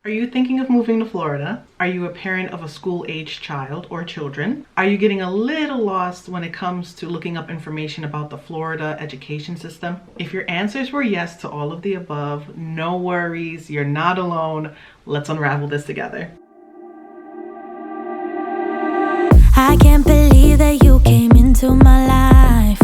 Are you thinking of moving to Florida? Are you a parent of a school-aged child or children? Are you getting a little lost when it comes to looking up information about the Florida education system? If your answers were yes to all of the above, no worries, you're not alone. Let's unravel this together. I can't believe that you came into my life.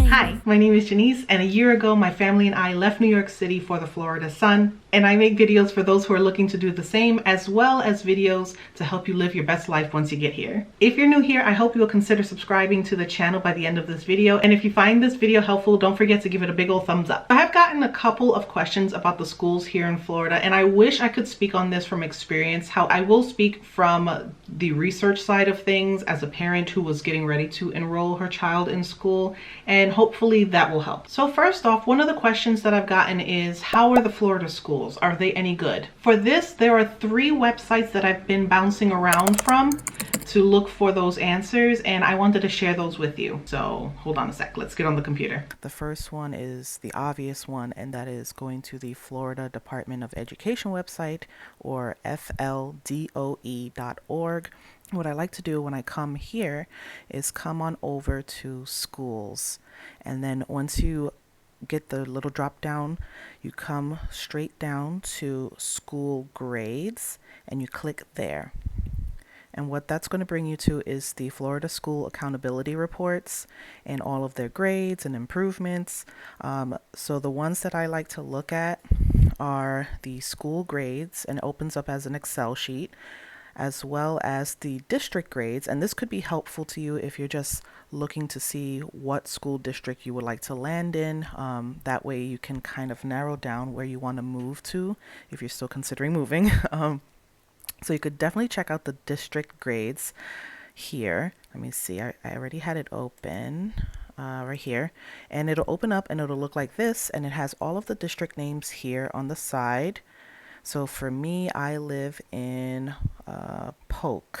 Hi, my name is Genise, and a year ago my family and I left New York City for the Florida sun, and I make videos for those who are looking to do the same, as well as videos to help you live your best life once you get here. If you're new here, I hope you'll consider subscribing to the channel by the end of this video, and if you find this video helpful, don't forget to give it a big old thumbs up. I have gotten a couple of questions about the schools here in Florida, and I wish I could speak on this from experience. How I will speak from the research side of things as a parent who was getting ready to enroll her child in school, and hopefully that will help. So first off, one of the questions that I've gotten is, how are the Florida schools? Are they any good? For this, there are 3 websites that I've been bouncing around from to look for those answers, and I wanted to share those with you. So hold on a sec, let's get on the computer. The first one is the obvious one, and that is going to the Florida Department of Education website, or fldoe.org. What I like to do when I come here is come on over to schools, and then once you get the little drop down, you come straight down to school grades and you click there. And what that's going to bring you to is the Florida School Accountability Reports and all of their grades and improvements. So the ones that I like to look at are the school grades, and it opens up as an Excel sheet, as well as the district grades. And this could be helpful to you if you're just looking to see what school district you would like to land in. That way you can kind of narrow down where you want to move to if you're still considering moving. So you could definitely check out the district grades here. Let me see, I already had it open right here, and it'll open up and it'll look like this, and it has all of the district names here on the side. So for me, I live in Polk.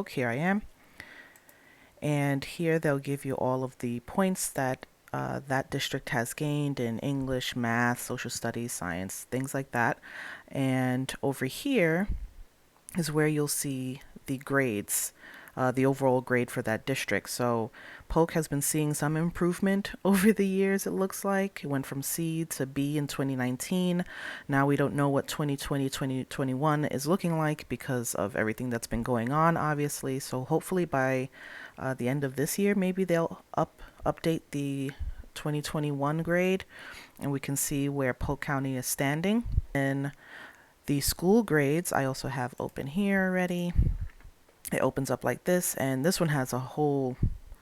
Here I am. And here they'll give you all of the points that that district has gained in English, math, social studies, science, things like that. And over here is where you'll see the grades, the overall grade for that district. So Polk has been seeing some improvement over the years, it looks like. It went from C to B in 2019. Now we don't know what 2020, 2021 is looking like because of everything that's been going on, obviously. So hopefully by the end of this year, maybe they'll update the 2021 grade, and we can see where Polk County is standing. And the school grades I also have open here already. It opens up like this, and this one has a whole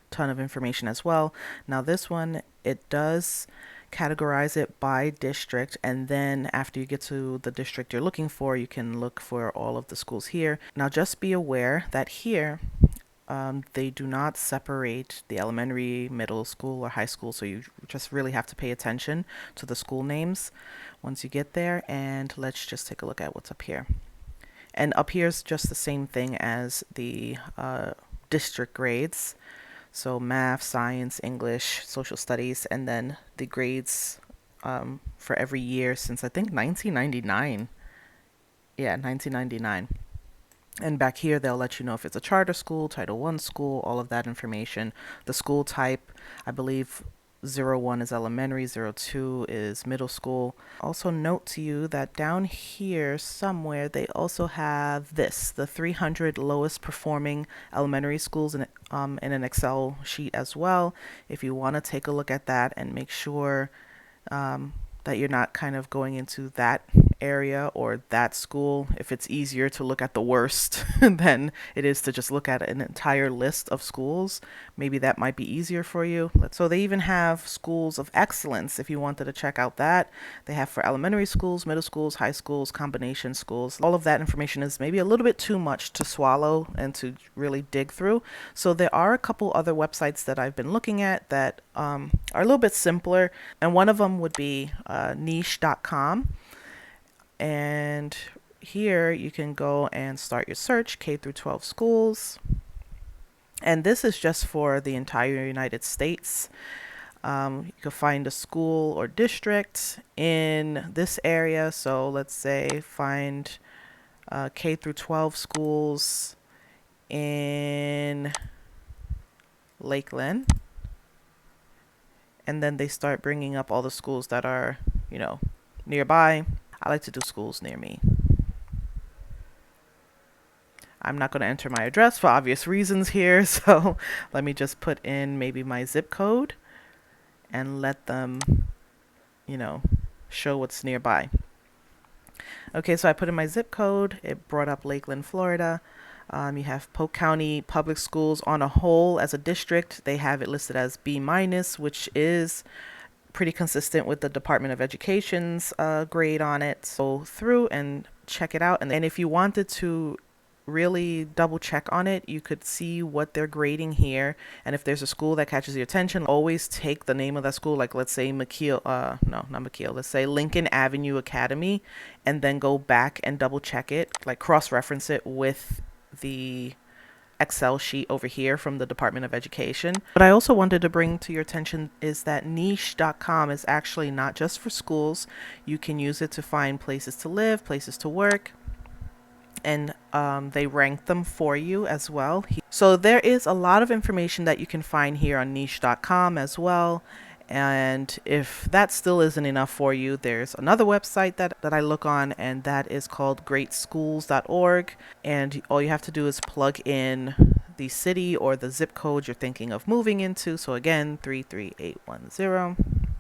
ton of information as well. Now this one, it does categorize it by district, and then after you get to the district you're looking for, you can look for all of the schools here. Now just be aware that here they do not separate the elementary, middle school, or high school, so you just really have to pay attention to the school names once you get there. And let's just take a look at what's up here. And up here is just the same thing as the district grades. So math, science, English, social studies, and then the grades for every year since I think 1999. Yeah, 1999. And back here, they'll let you know if it's a charter school, Title I school, all of that information. The school type, I believe 01 is elementary, 02 is middle school. Also note to you that down here somewhere, they also have this, the 300 lowest performing elementary schools in an Excel sheet as well. If you want to take a look at that and make sure that you're not kind of going into that area or that school. If it's easier to look at the worst than it is to just look at an entire list of schools, maybe that might be easier for you. So they even have schools of excellence if you wanted to check out that. They have for elementary schools, middle schools, high schools, combination schools. All of that information is maybe a little bit too much to swallow and to really dig through. So there are a couple other websites that I've been looking at that are a little bit simpler, and one of them would be Nichecom. And here you can go and start your search, K through 12 schools. And this is just for the entire United States. You could find a school or district in this area. So let's say find K through 12 schools in Lakeland. And then they start bringing up all the schools that are, nearby. I like to do schools near me. I'm not going to enter my address for obvious reasons here. So let me just put in maybe my zip code and let them, show what's nearby. Okay, so I put in my zip code. It brought up Lakeland, Florida. You have Polk County Public Schools on a whole as a district. They have it listed as B-, which is pretty consistent with the Department of Education's grade on it. So through and check it out. And if you wanted to really double check on it, you could see what they're grading here. And if there's a school that catches your attention, always take the name of that school. Like let's say let's say Lincoln Avenue Academy, and then go back and double check it, like cross-reference it with the Excel sheet over here from the Department of Education. What I also wanted to bring to your attention is that Niche.com is actually not just for schools. You can use it to find places to live, places to work, and they rank them for you as well. So there is a lot of information that you can find here on Niche.com as well. And if that still isn't enough for you, there's another website that I look on, and that is called greatschools.org. And all you have to do is plug in the city or the zip code you're thinking of moving into. So again, 33810,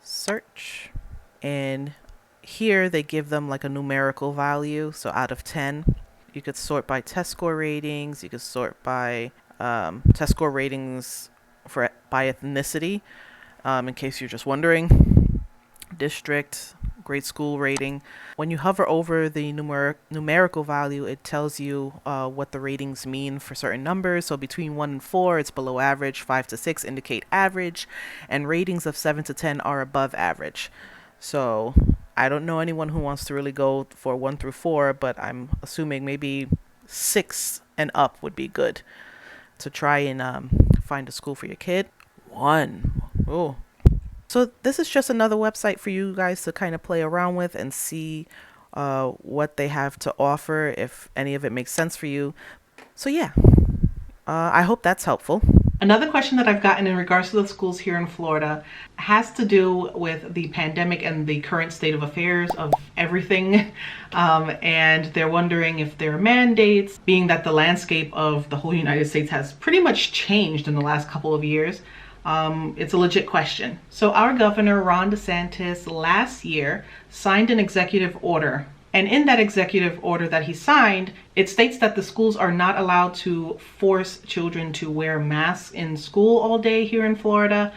search. And here they give them like a numerical value. So out of 10, you could sort by test score ratings. You could sort by test score ratings by ethnicity. In case you're just wondering, district, grade school rating. When you hover over the numerical value, it tells you what the ratings mean for certain numbers. So between 1 and 4, it's below average. 5 to 6 indicate average, and ratings of 7 to 10 are above average. So I don't know anyone who wants to really go for 1 through 4, but I'm assuming maybe 6 and up would be good to try and find a school for your kid. 1. Oh. So this is just another website for you guys to kind of play around with and see what they have to offer, if any of it makes sense for you. So yeah, I hope that's helpful. Another question that I've gotten in regards to the schools here in Florida has to do with the pandemic and the current state of affairs of everything. And they're wondering if there are mandates, being that the landscape of the whole United States has pretty much changed in the last couple of years. It's a legit question. So our governor, Ron DeSantis, last year signed an executive order. And in that executive order that he signed, it states that the schools are not allowed to force children to wear masks in school all day here in Florida.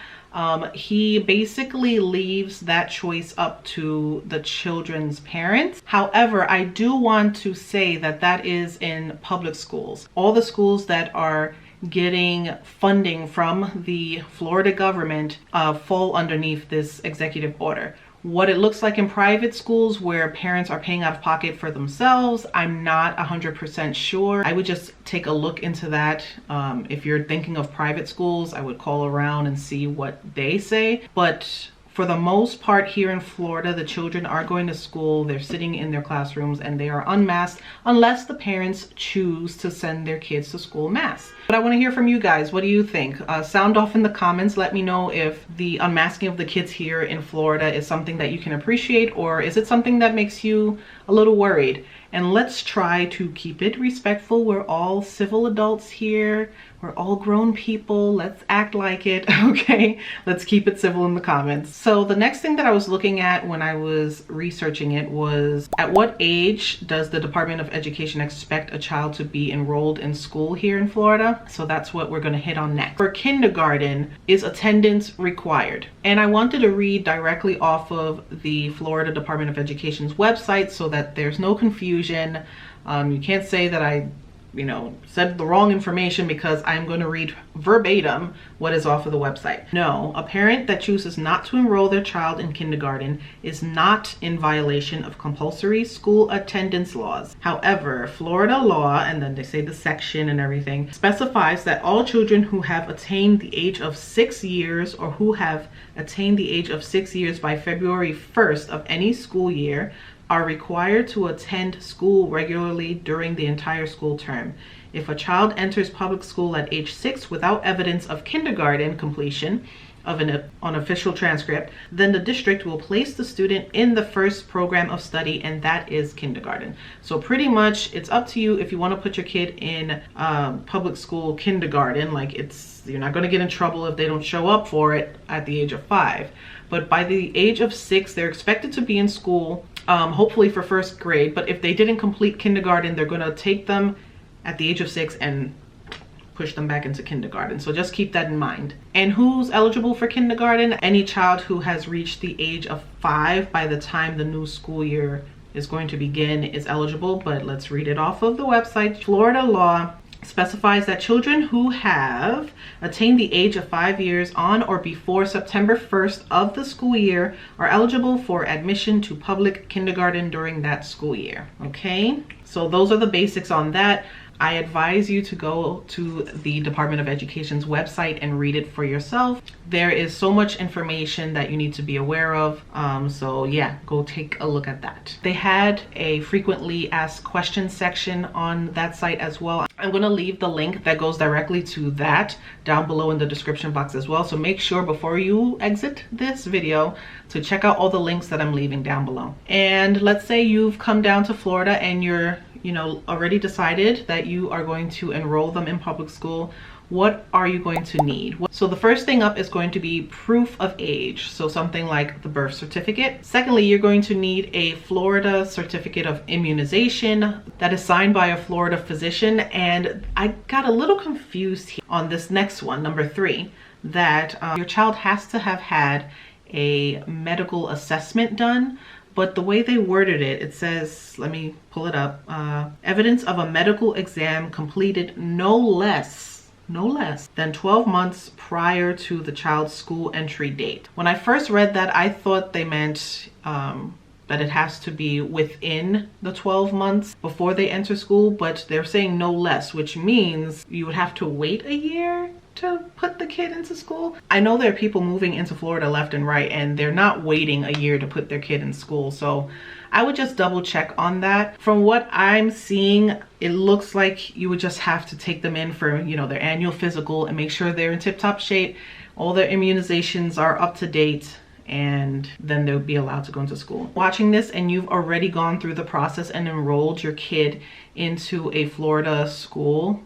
He basically leaves that choice up to the children's parents. However, I do want to say that that is in public schools. All the schools that are getting funding from the Florida government fall underneath this executive order. What it looks like in private schools where parents are paying out of pocket for themselves, I'm not 100% sure. I would just take a look into that. If you're thinking of private schools, I would call around and see what they say. But for the most part here in Florida, the children are going to school, they're sitting in their classrooms, and they are unmasked unless the parents choose to send their kids to school masked. But I want to hear from you guys. What do you think? Sound off in the comments. Let me know if the unmasking of the kids here in Florida is something that you can appreciate, or is it something that makes you a little worried? And let's try to keep it respectful. We're all civil adults here. We're all grown people. Let's act like it, okay? Let's keep it civil in the comments. So the next thing that I was looking at when I was researching it was, at what age does the Department of Education expect a child to be enrolled in school here in Florida? So that's what we're gonna hit on next. For kindergarten, is attendance required? And I wanted to read directly off of the Florida Department of Education's website so that there's no confusion. You can't say that I said the wrong information because I'm going to read verbatim what is off of the website. No, a parent that chooses not to enroll their child in kindergarten is not in violation of compulsory school attendance laws. However, Florida law, and then they say the section and everything, specifies that all children who have attained the age of 6 years or who have attained the age of 6 years by February 1st of any school year are required to attend school regularly during the entire school term. If a child enters public school at age 6 without evidence of kindergarten completion of an official transcript, then the district will place the student in the first program of study, and that is kindergarten. So pretty much it's up to you if you want to put your kid in public school kindergarten. Like, you're not going to get in trouble if they don't show up for it at the age of 5. But by the age of 6, they're expected to be in school, hopefully for first grade. But if they didn't complete kindergarten, they're going to take them at the age of 6 and push them back into kindergarten. So just keep that in mind. And who's eligible for kindergarten? Any child who has reached the age of 5 by the time the new school year is going to begin is eligible. But let's read it off of the website. Florida law specifies that children who have attained the age of 5 years on or before September 1st of the school year are eligible for admission to public kindergarten during that school year. Okay, so those are the basics on that. I advise you to go to the Department of Education's website and read it for yourself. There is so much information that you need to be aware of. So yeah, go take a look at that. They had a frequently asked questions section on that site as well. I'm going to leave the link that goes directly to that down below in the description box as well. So make sure before you exit this video to check out all the links that I'm leaving down below. And let's say you've come down to Florida and you're already decided that you are going to enroll them in public school. What are you going to need? So the first thing up is going to be proof of age. So something like the birth certificate. Secondly, you're going to need a Florida certificate of immunization that is signed by a Florida physician. And I got a little confused here on this next one, number 3, that your child has to have had a medical assessment done. But the way they worded it, it says, let me pull it up, evidence of a medical exam completed no less than 12 months prior to the child's school entry date. When I first read that, I thought they meant that it has to be within the 12 months before they enter school, but they're saying no less, which means you would have to wait a year to put the kid into school. I know there are people moving into Florida left and right, and they're not waiting a year to put their kid in school. So I would just double check on that. From what I'm seeing, it looks like you would just have to take them in for, their annual physical and make sure they're in tip-top shape. All their immunizations are up to date, and then they'll be allowed to go into school. Watching this and you've already gone through the process and enrolled your kid into a Florida school,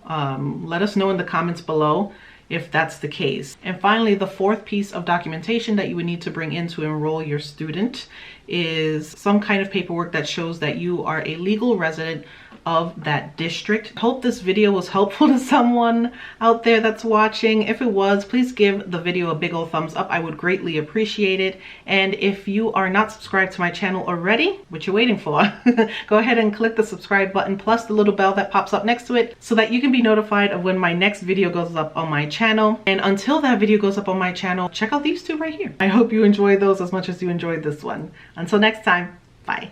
let us know in the comments below if that's the case. And finally, the 4th piece of documentation that you would need to bring in to enroll your student is some kind of paperwork that shows that you are a legal resident of that district. Hope this video was helpful to someone out there that's watching. If it was, please give the video a big old thumbs up. I would greatly appreciate it. And if you are not subscribed to my channel already, what you waiting for? Go ahead and click the subscribe button plus the little bell that pops up next to it so that you can be notified of when my next video goes up on my channel. And until that video goes up on my channel, check out these 2 right here. I hope you enjoy those as much as you enjoyed this one. Until next time, bye.